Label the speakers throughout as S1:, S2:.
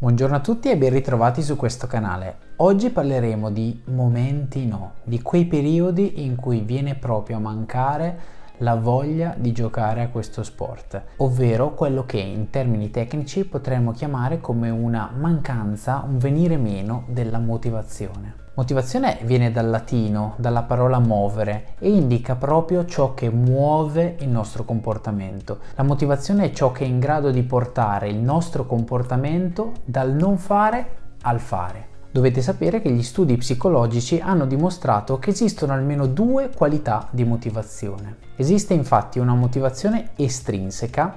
S1: Buongiorno a tutti e ben ritrovati su questo canale. Oggi parleremo di momenti no, di quei periodi in cui viene proprio a mancare la voglia di giocare a questo sport, ovvero quello che in termini tecnici potremmo chiamare come una mancanza, un venire meno della motivazione. Motivazione viene dal latino, dalla parola movere, e indica proprio ciò che muove il nostro comportamento. La motivazione è ciò che è in grado di portare il nostro comportamento dal non fare al fare. Dovete sapere che gli studi psicologici hanno dimostrato che esistono almeno due qualità di motivazione. Esiste infatti una motivazione estrinseca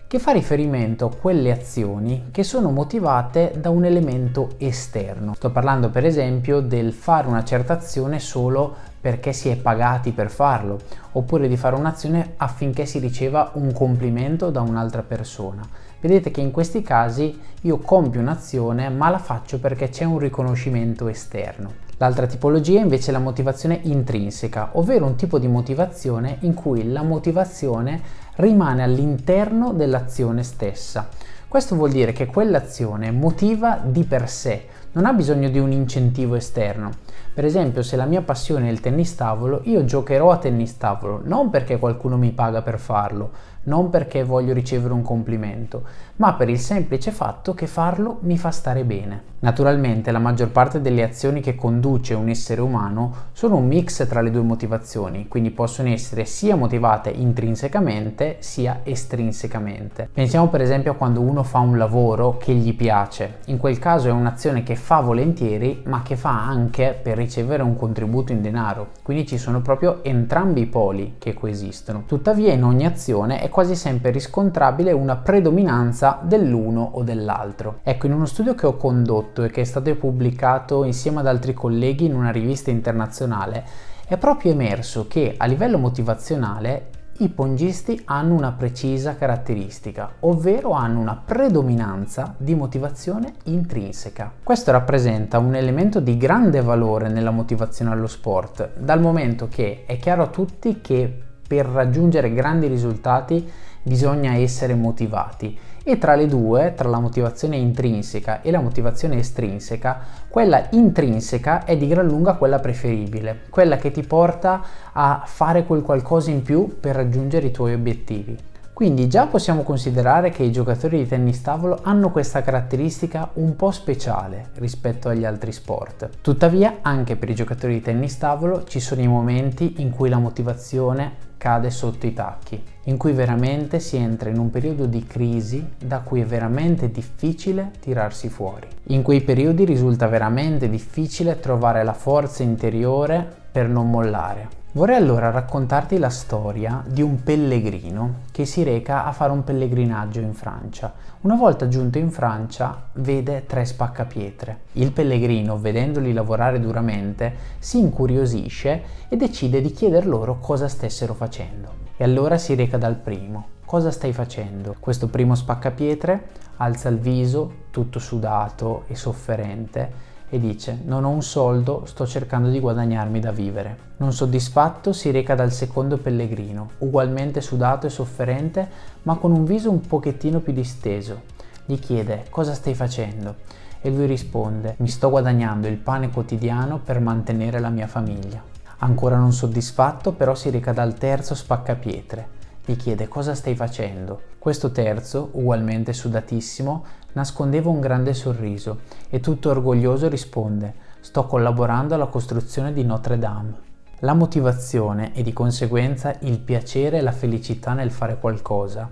S1: che fa riferimento a quelle azioni che sono motivate da un elemento esterno. Sto parlando per esempio del fare una certa azione solo perché si è pagati per farlo, oppure di fare un'azione affinché si riceva un complimento da un'altra persona. Vedete che in questi casi io compio un'azione ma la faccio perché c'è un riconoscimento esterno. L'altra tipologia è invece la motivazione intrinseca, ovvero un tipo di motivazione in cui la motivazione rimane all'interno dell'azione stessa. Questo vuol dire che quell'azione motiva di per sé, non ha bisogno di un incentivo esterno. Per esempio, se la mia passione è il tennis tavolo, io giocherò a tennis tavolo, non perché qualcuno mi paga per farlo, non perché voglio ricevere un complimento, ma per il semplice fatto che farlo mi fa stare bene. Naturalmente, la maggior parte delle azioni che conduce un essere umano sono un mix tra le due motivazioni, quindi possono essere sia motivate intrinsecamente sia estrinsecamente. Pensiamo per esempio a quando uno fa un lavoro che gli piace. In quel caso è un'azione che fa volentieri, ma che fa anche per ricevere un contributo in denaro. Quindi ci sono proprio entrambi i poli che coesistono. Tuttavia, in ogni azione è quasi sempre riscontrabile una predominanza dell'uno o dell'altro. Ecco, in uno studio che ho condotto e che è stato pubblicato insieme ad altri colleghi in una rivista internazionale, è proprio emerso che a livello motivazionale i pongisti hanno una precisa caratteristica, ovvero hanno una predominanza di motivazione intrinseca. Questo rappresenta un elemento di grande valore nella motivazione allo sport, dal momento che è chiaro a tutti che per raggiungere grandi risultati bisogna essere motivati, e tra le due, tra la motivazione intrinseca e la motivazione estrinseca, quella intrinseca è di gran lunga quella preferibile, quella che ti porta a fare quel qualcosa in più per raggiungere i tuoi obiettivi. Quindi già possiamo considerare che i giocatori di tennis tavolo hanno questa caratteristica un po' speciale rispetto agli altri sport. Tuttavia, anche per i giocatori di tennis tavolo ci sono i momenti in cui la motivazione cade sotto i tacchi, in cui veramente si entra in un periodo di crisi da cui è veramente difficile tirarsi fuori. In quei periodi risulta veramente difficile trovare la forza interiore per non mollare. Vorrei allora raccontarti la storia di un pellegrino che si reca a fare un pellegrinaggio in Francia. Una volta giunto in Francia vede 3 spaccapietre. Il pellegrino, vedendoli lavorare duramente, si incuriosisce e decide di chieder loro cosa stessero facendo. E allora si reca dal primo. Cosa stai facendo? Questo primo spaccapietre alza il viso, tutto sudato e sofferente, e dice: non ho un soldo, sto cercando di guadagnarmi da vivere. Non soddisfatto si reca dal secondo pellegrino, ugualmente sudato e sofferente, ma con un viso un pochettino più disteso. Gli chiede: cosa stai facendo? E lui risponde: mi sto guadagnando il pane quotidiano per mantenere la mia famiglia. Ancora non soddisfatto, però si reca dal terzo spaccapietre. Gli chiede: cosa stai facendo? Questo terzo, ugualmente sudatissimo, nascondeva un grande sorriso e tutto orgoglioso risponde: sto collaborando alla costruzione di Notre Dame. La motivazione e di conseguenza il piacere e la felicità nel fare qualcosa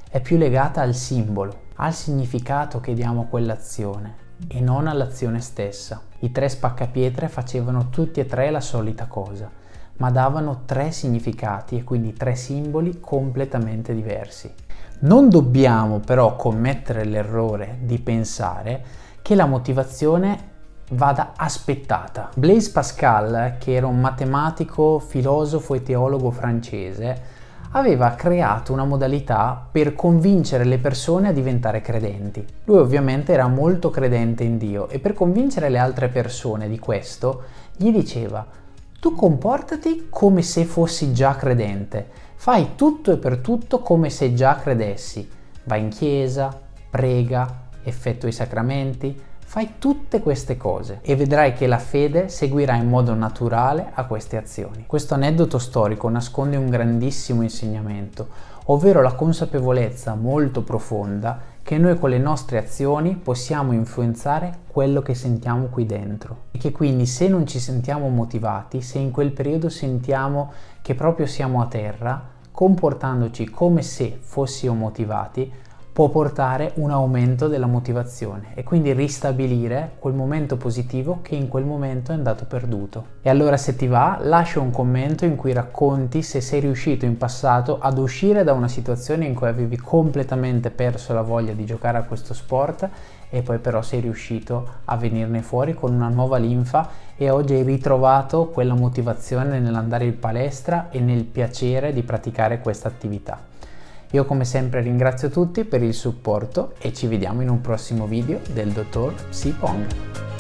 S1: è più legata al simbolo, al significato che diamo a quell'azione e non all'azione stessa. I 3 spaccapietre facevano tutti e 3 la solita cosa, ma davano 3 significati e quindi 3 simboli completamente diversi. Non dobbiamo però commettere l'errore di pensare che la motivazione vada aspettata. Blaise Pascal, che era un matematico, filosofo e teologo francese, aveva creato una modalità per convincere le persone a diventare credenti. Lui ovviamente era molto credente in Dio e per convincere le altre persone di questo gli diceva: tu comportati come se fossi già credente, fai tutto e per tutto come se già credessi, vai in chiesa, prega effettua i sacramenti, fai tutte queste cose e vedrai che la fede seguirà in modo naturale a queste azioni. Questo aneddoto storico nasconde un grandissimo insegnamento, ovvero la consapevolezza molto profonda che noi con le nostre azioni possiamo influenzare quello che sentiamo qui dentro e che quindi se non ci sentiamo motivati, se in quel periodo sentiamo che proprio siamo a terra, comportandoci come se fossimo motivati, può portare un aumento della motivazione e quindi ristabilire quel momento positivo che in quel momento è andato perduto. E allora, se ti va, lascia un commento in cui racconti se sei riuscito in passato ad uscire da una situazione in cui avevi completamente perso la voglia di giocare a questo sport e poi però sei riuscito a venirne fuori con una nuova linfa e oggi hai ritrovato quella motivazione nell'andare in palestra e nel piacere di praticare questa attività. Io come sempre ringrazio tutti per il supporto e ci vediamo in un prossimo video del Dottor Psi Pong.